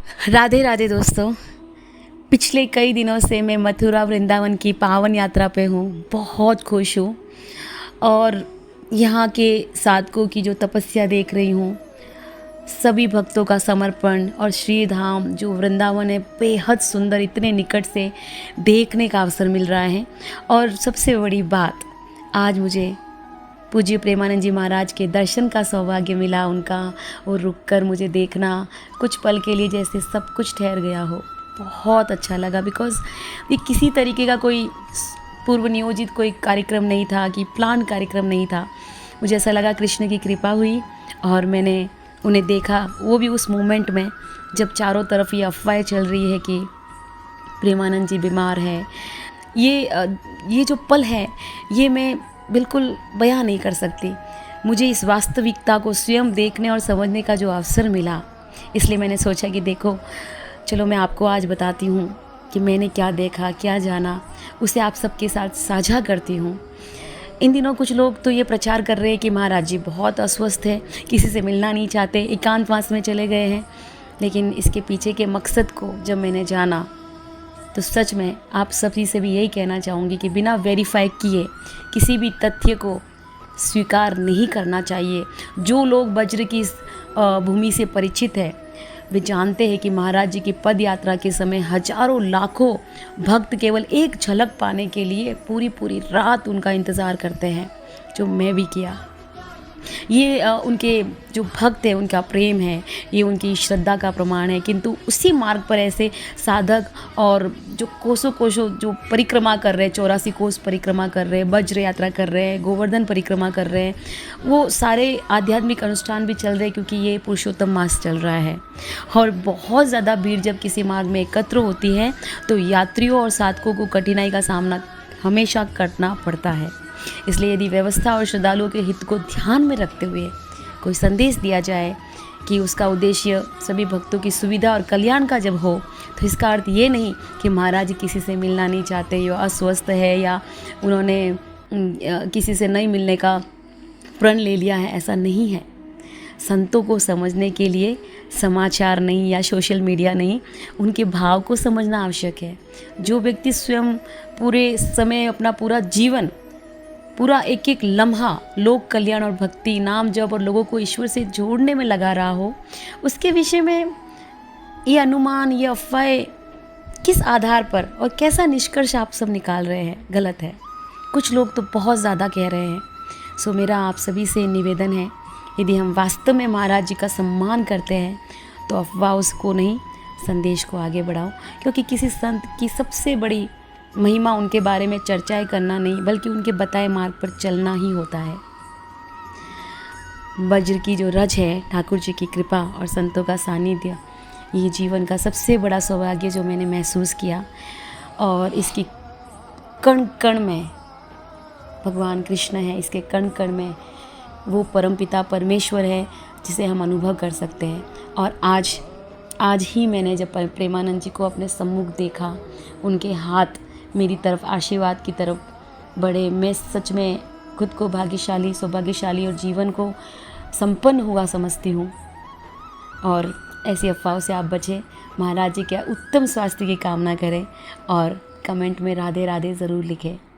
राधे राधे दोस्तों। पिछले कई दिनों से मैं मथुरा वृंदावन की पावन यात्रा पे हूँ। बहुत खुश हूँ और यहाँ के साधकों की जो तपस्या देख रही हूँ, सभी भक्तों का समर्पण और श्री धाम जो वृंदावन है बेहद सुंदर, इतने निकट से देखने का अवसर मिल रहा है। और सबसे बड़ी बात, आज मुझे पूज्य प्रेमानंद जी महाराज के दर्शन का सौभाग्य मिला। उनका वो रुककर मुझे देखना, कुछ पल के लिए जैसे सब कुछ ठहर गया हो। बहुत अच्छा लगा, बिकॉज़ ये किसी तरीके का कोई पूर्व नियोजित कोई कार्यक्रम नहीं था कि प्लान कार्यक्रम नहीं था। मुझे ऐसा लगा कृष्ण की कृपा हुई और मैंने उन्हें देखा, वो भी उस मोमेंट में जब चारों तरफ ये अफवाहें चल रही है कि प्रेमानंद जी बीमार हैं। ये जो पल है, ये मैं बिल्कुल बयां नहीं कर सकती। मुझे इस वास्तविकता को स्वयं देखने और समझने का जो अवसर मिला, इसलिए मैंने सोचा कि देखो, चलो मैं आपको आज बताती हूँ कि मैंने क्या देखा, क्या जाना, उसे आप सबके साथ साझा करती हूँ। इन दिनों कुछ लोग तो ये प्रचार कर रहे हैं कि महाराज जी बहुत अस्वस्थ है, किसी से मिलना नहीं चाहते, एकांतवास में चले गए हैं। लेकिन इसके पीछे के मकसद को जब मैंने जाना, तो सच में आप सभी से भी यही कहना चाहूँगी कि बिना वेरीफाई किए किसी भी तथ्य को स्वीकार नहीं करना चाहिए। जो लोग वज्र की इस भूमि से परिचित है, वे जानते हैं कि महाराज जी की पद यात्रा के समय हजारों लाखों भक्त केवल एक झलक पाने के लिए पूरी पूरी रात उनका इंतज़ार करते हैं, जो मैं भी किया। ये उनके जो भक्त हैं, उनका प्रेम है, ये उनकी श्रद्धा का प्रमाण है। किंतु उसी मार्ग पर ऐसे साधक और जो कोसों कोसों जो परिक्रमा कर रहे हैं, 84 कोस परिक्रमा कर रहे हैं, वज्र यात्रा कर रहे हैं, गोवर्धन परिक्रमा कर रहे हैं, वो सारे आध्यात्मिक अनुष्ठान भी चल रहे हैं क्योंकि ये पुरुषोत्तम मास चल रहा है। और बहुत ज़्यादा भीड़ जब किसी मार्ग में एकत्र होती है तो यात्रियों और साधकों को कठिनाई का सामना हमेशा करना पड़ता है। इसलिए यदि व्यवस्था और श्रद्धालुओं के हित को ध्यान में रखते हुए कोई संदेश दिया जाए कि उसका उद्देश्य सभी भक्तों की सुविधा और कल्याण का जब हो, तो इसका अर्थ ये नहीं कि महाराज किसी से मिलना नहीं चाहते या अस्वस्थ है या उन्होंने किसी से नहीं मिलने का प्रण ले लिया है, ऐसा नहीं है। संतों को समझने के लिए समाचार नहीं या सोशल मीडिया नहीं, उनके भाव को समझना आवश्यक है। जो व्यक्ति स्वयं पूरे समय, अपना पूरा जीवन, पूरा एक एक लम्हा लोक कल्याण और भक्ति, नाम जप और लोगों को ईश्वर से जोड़ने में लगा रहा हो, उसके विषय में ये अनुमान, ये अफवाहें किस आधार पर और कैसा निष्कर्ष आप सब निकाल रहे हैं, गलत है। कुछ लोग तो बहुत ज़्यादा कह रहे हैं। सो मेरा आप सभी से निवेदन है, यदि हम वास्तव में महाराज जी का सम्मान करते हैं तो अफवाह को नहीं, संदेश को आगे बढ़ाओ। क्योंकि किसी संत की सबसे बड़ी महिमा उनके बारे में चर्चाएं करना नहीं, बल्कि उनके बताए मार्ग पर चलना ही होता है। वज्र की जो रज है, ठाकुर जी की कृपा और संतों का सानिध्य, ये जीवन का सबसे बड़ा सौभाग्य जो मैंने महसूस किया। और इसकी कण कण में भगवान कृष्ण है, इसके कण कण में वो परमपिता परमेश्वर है जिसे हम अनुभव कर सकते हैं। और आज ही मैंने जब प्रेमानंद जी को अपने सम्मुख देखा, उनके हाथ मेरी तरफ आशीर्वाद की तरफ बढ़े, मैं सच में खुद को भाग्यशाली, सौभाग्यशाली और जीवन को संपन्न हुआ समझती हूँ। और ऐसी अफवाहों से आप बचें, महाराज जी के उत्तम स्वास्थ्य की कामना करें और कमेंट में राधे राधे ज़रूर लिखें।